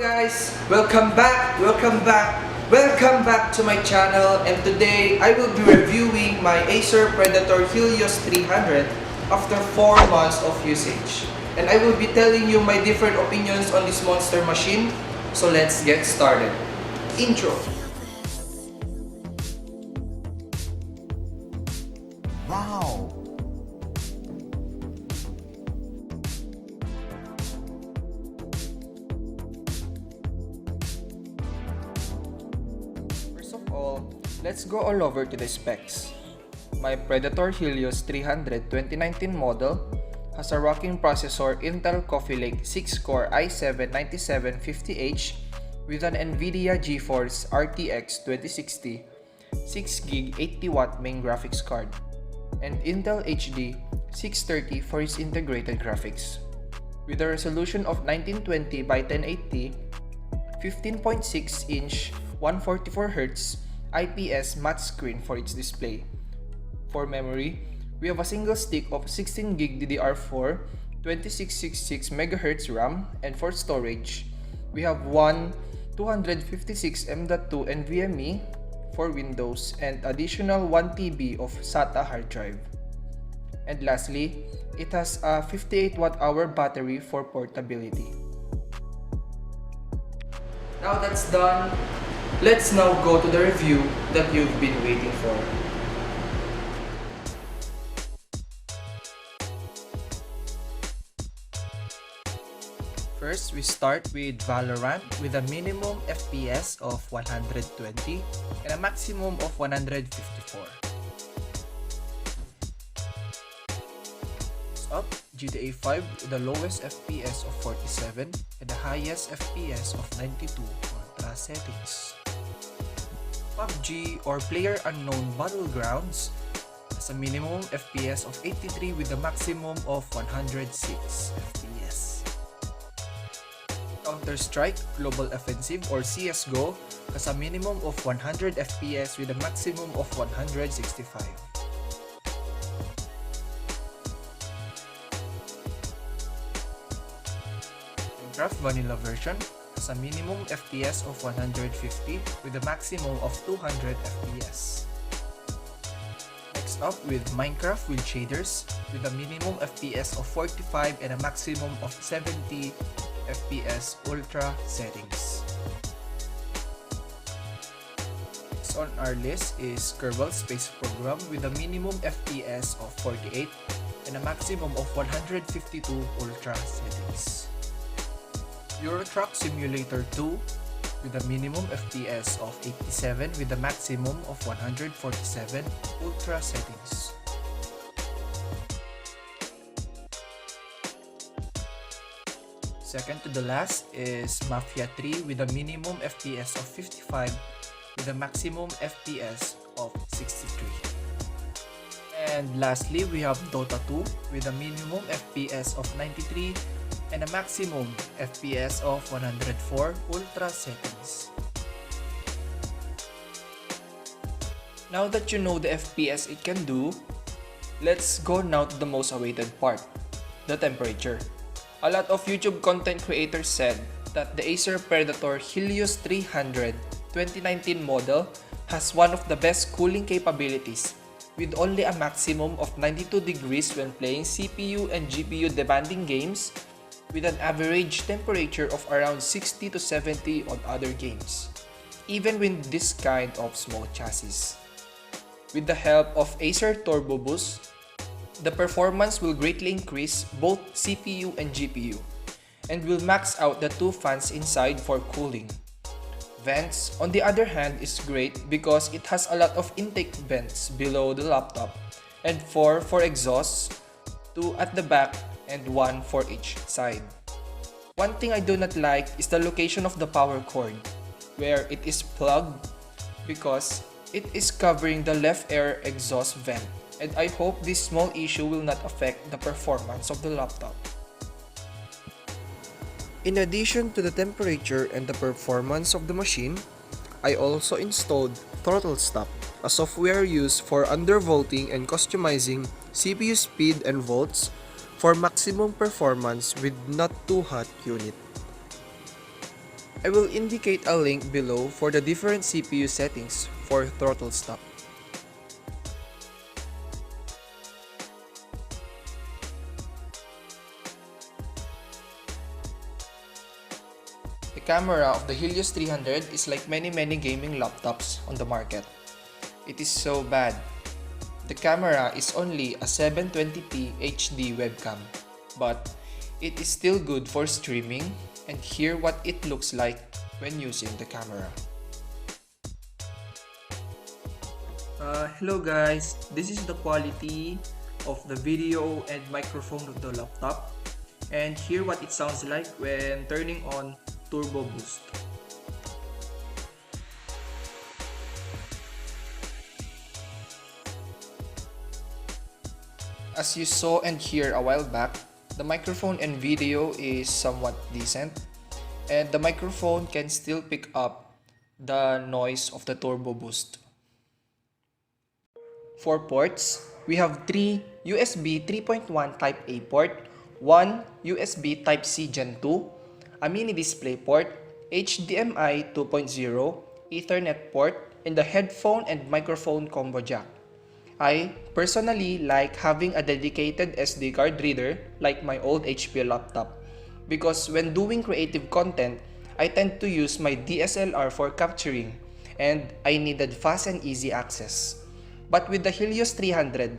guys, welcome back to my channel, and today I will be reviewing my Acer Predator Helios 300 after 4 months of usage. And I will be telling you my different opinions on this monster machine. So let's get started. Intro. Wow. First of all, let's go all over to the specs. My Predator Helios 300 2019 model has a rocking processor Intel Coffee Lake 6-core i7-9750H with an NVIDIA GeForce RTX 2060 6GB 80W main graphics card and Intel HD 630 for its integrated graphics. With a resolution of 1920 by 1080, 15.6-inch 144Hz IPS matte screen for its display. For memory, we have a single stick of 16GB DDR4, 2666 MHz RAM, and for storage, we have one 256 M.2 NVMe for Windows and additional 1TB of SATA hard drive. And lastly, it has a 58Wh battery for portability. Now that's done, let's now go to the review that you've been waiting for. First, we start with Valorant with a minimum FPS of 120 and a maximum of 154. Next up, GTA 5 with the lowest FPS of 47 and the highest FPS of 92 ultra settings. PUBG or PlayerUnknown Battlegrounds has a minimum FPS of 83 with a maximum of 106 FPS. Counter-Strike Global Offensive or CSGO has a minimum of 100 FPS with a maximum of 165. Minecraft Vanilla version has a minimum FPS of 150 with a maximum of 200 FPS. Next up with Minecraft with shaders with a minimum FPS of 45 and a maximum of 70 FPS ultra settings. Next on our list is Kerbal Space Program with a minimum FPS of 48 and a maximum of 152 ultra settings. Euro Truck Simulator 2 with a minimum FPS of 87 with a maximum of 147 ultra settings. Second to the last is Mafia 3 with a minimum FPS of 55 with a maximum FPS of 63. And lastly, we have Dota 2 with a minimum FPS of 93 and a maximum FPS of 104 ultra settings. Now that you know the FPS it can do, let's go now to the most awaited part, the temperature. A lot of YouTube content creators said that the Acer Predator Helios 300 2019 model has one of the best cooling capabilities with only a maximum of 92 degrees when playing CPU and GPU demanding games with an average temperature of around 60 to 70 on other games, even with this kind of small chassis. With the help of Acer Turbo Boost, the performance will greatly increase both CPU and GPU and will max out the two fans inside for cooling. Vents, on the other hand, is great because it has a lot of intake vents below the laptop and 4 for exhausts, 2 at the back and 1 for each side. One thing I do not like is the location of the power cord, where it is plugged because it is covering the left air exhaust vent, and I hope this small issue will not affect the performance of the laptop. In addition to the temperature and the performance of the machine, I also installed ThrottleStop, a software used for undervolting and customizing CPU speed and volts for maximum performance with not too hot unit. I will indicate a link below for the different CPU settings for ThrottleStop. The camera of the Helios 300 is like many gaming laptops on the market. It is so bad. The camera is only a 720p HD webcam, but it is still good for streaming, and hear what it looks like when using the camera. Hello guys, this is the quality of the video and microphone of the laptop, and hear what it sounds like when turning on Turbo Boost. As you saw and hear a while back, the microphone and video is somewhat decent, and the microphone can still pick up the noise of the Turbo Boost. For ports, we have 3 USB 3.1 Type A port, 1 USB Type-C Gen 2, a mini display port, HDMI 2.0, Ethernet port, and the headphone and microphone combo jack. I personally like having a dedicated SD card reader like my old HP laptop, because when doing creative content, I tend to use my DSLR for capturing, and I needed fast and easy access. But with the Helios 300,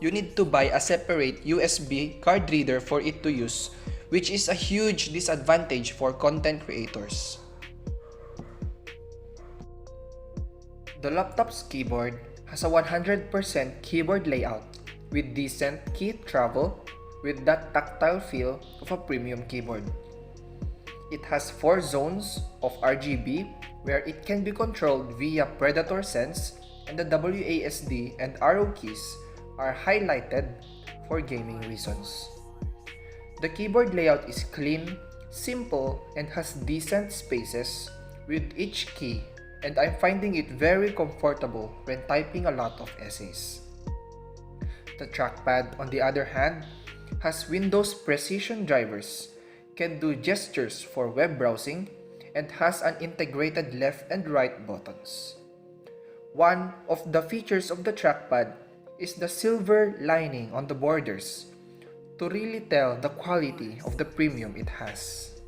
you need to buy a separate USB card reader for it to use, which is a huge disadvantage for content creators. The laptop's keyboard has a 100% keyboard layout with decent key travel with that tactile feel of a premium keyboard. It has 4 zones of RGB where it can be controlled via Predator Sense, and the WASD and arrow keys are highlighted for gaming reasons. The keyboard layout is clean, simple, and has decent spaces with each key, and I'm finding it very comfortable when typing a lot of essays. The trackpad, on the other hand, has Windows precision drivers, can do gestures for web browsing, and has an integrated left and right buttons. One of the features of the trackpad is the silver lining on the borders to really tell the quality of the premium it has.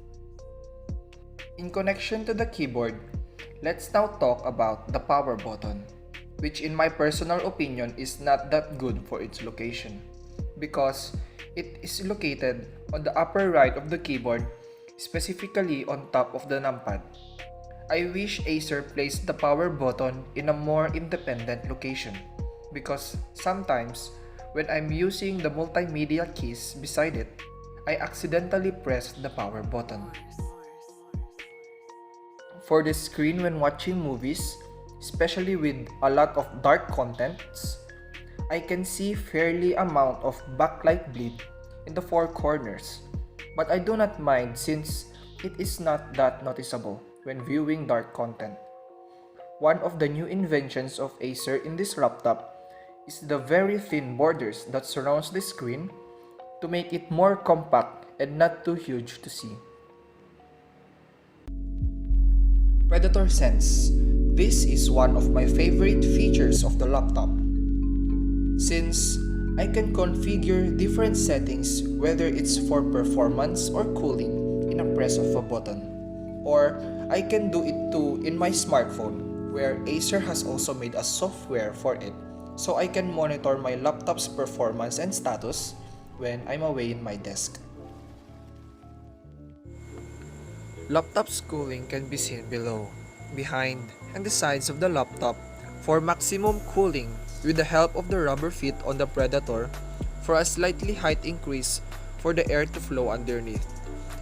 In connection to the keyboard, let's now talk about the power button, which in my personal opinion is not that good for its location, because it is located on the upper right of the keyboard, specifically on top of the numpad. I wish Acer placed the power button in a more independent location, because sometimes when I'm using the multimedia keys beside it, I accidentally press the power button. For the screen when watching movies, especially with a lot of dark contents, I can see fairly amount of backlight bleed in the 4 corners, but I do not mind since it is not that noticeable when viewing dark content. One of the new inventions of Acer in this laptop is the very thin borders that surrounds the screen to make it more compact and not too huge to see. Predator Sense. This is one of my favorite features of the laptop, since I can configure different settings whether it's for performance or cooling in a press of a button, or I can do it too in my smartphone, where Acer has also made a software for it, so I can monitor my laptop's performance and status when I'm away in my desk. Laptop's cooling can be seen below, behind, and the sides of the laptop for maximum cooling with the help of the rubber feet on the Predator for a slightly height increase for the air to flow underneath,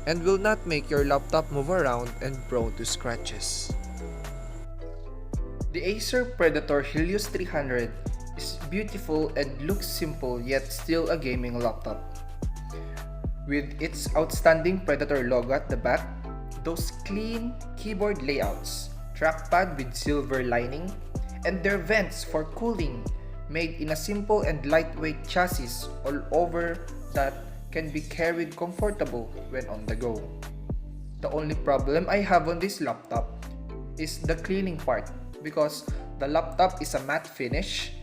and will not make your laptop move around and prone to scratches. The Acer Predator Helios 300 is beautiful and looks simple yet still a gaming laptop. With its outstanding Predator logo at the back, those clean keyboard layouts, trackpad with silver lining, and their vents for cooling made in a simple and lightweight chassis all over that can be carried comfortable when on the go. The only problem I have on this laptop is the cleaning part because the laptop is a matte finish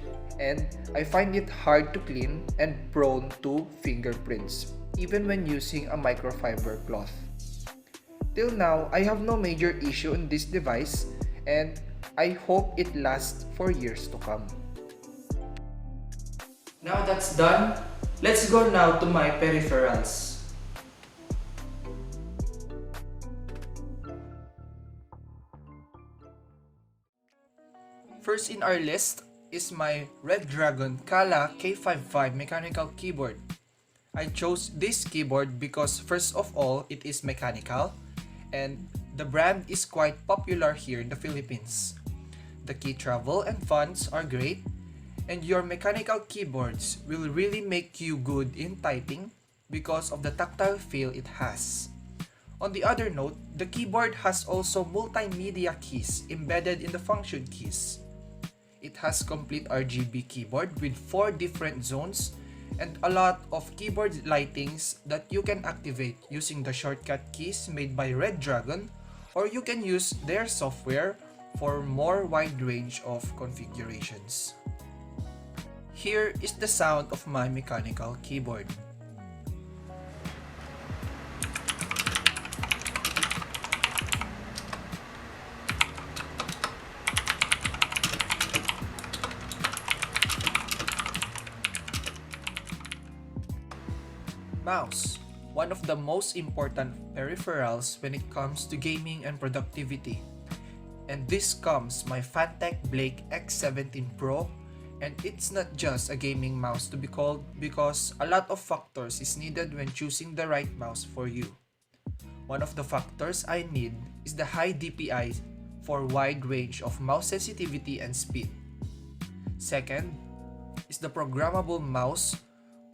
and I find it hard to clean and prone to fingerprints even when using a microfiber cloth. Till now, I have no major issue on this device and I hope it lasts for years to come. Now that's done, let's go now to my peripherals. First in our list is my Red Dragon Kala K55 mechanical keyboard. I chose this keyboard because first of all, it is mechanical and the brand is quite popular here in the Philippines. The key travel and fonts are great and your mechanical keyboards will really make you good in typing because of the tactile feel it has. On the other note, the keyboard has also multimedia keys embedded in the function keys. It has complete RGB keyboard with 4 different zones and a lot of keyboard lightings that you can activate using the shortcut keys made by Red Dragon, or you can use their software for more wide range of configurations. Here is the sound of my mechanical keyboard. Mouse, one of the most important peripherals when it comes to gaming and productivity. And this comes my Fantech Blake X17 Pro, and it's not just a gaming mouse to be called because a lot of factors is needed when choosing the right mouse for you. One of the factors I need is the high DPI for wide range of mouse sensitivity and speed. Second is the programmable mouse,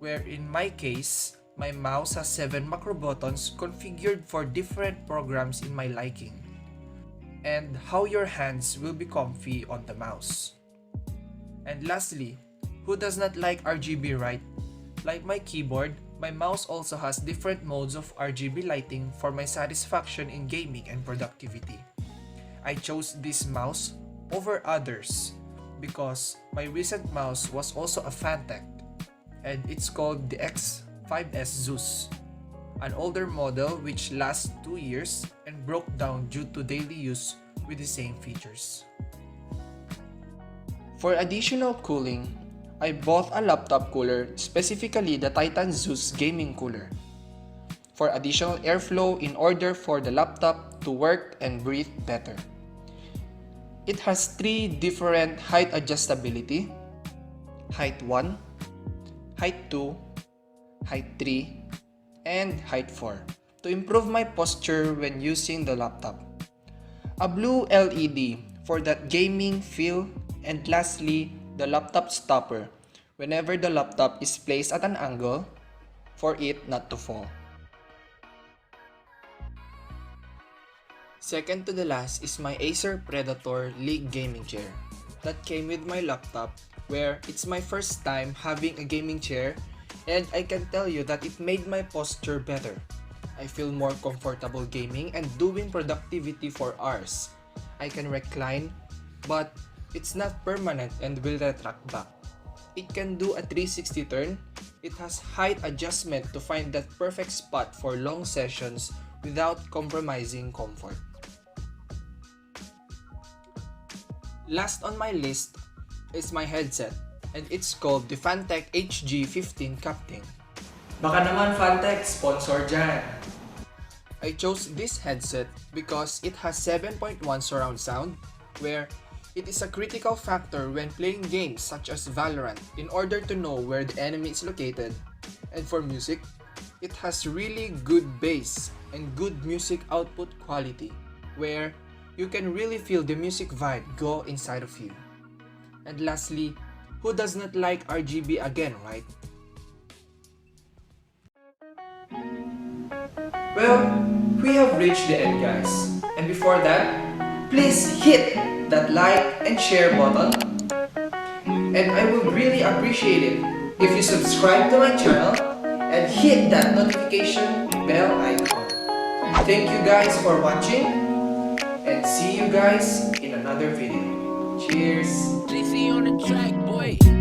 where in my case, my mouse has 7 macro buttons configured for different programs in my liking, and how your hands will be comfy on the mouse. And lastly, who does not like RGB, right? Like my keyboard, my mouse also has different modes of RGB lighting for my satisfaction in gaming and productivity. I chose this mouse over others because my recent mouse was also a Fantech, and it's called the X5S Zeus, an older model which lasts 2 years and broke down due to daily use with the same features. For additional cooling, I bought a laptop cooler, specifically the Titan Zeus gaming cooler, for additional airflow in order for the laptop to work and breathe better. It has 3 different height adjustability: height 1, height 2, height 3, and height 4 to improve my posture when using the laptop. A blue LED for that gaming feel, and lastly, the laptop stopper whenever the laptop is placed at an angle for it not to fall. Second to the last is my Acer Predator League gaming chair that came with my laptop, where it's my first time having a gaming chair, and I can tell you that it made my posture better. I feel more comfortable gaming and doing productivity for hours. I can recline, but it's not permanent and will retract back. It can do a 360 turn. It has height adjustment to find that perfect spot for long sessions without compromising comfort. Last on my list is my headset, and it's called the Fantech HG15 Captain. Baka naman Fantech, sponsor dyan! I chose this headset because it has 7.1 surround sound, where it is a critical factor when playing games such as Valorant in order to know where the enemy is located. And for music, it has really good bass and good music output quality, where you can really feel the music vibe go inside of you. And lastly, who does not like RGB again, right? Well, we have reached the end, guys. And before that, please hit that like and share button. And I would really appreciate it if you subscribe to my channel and hit that notification bell icon. Thank you guys for watching and see you guys in another video. Cheers! JC on the track, boy.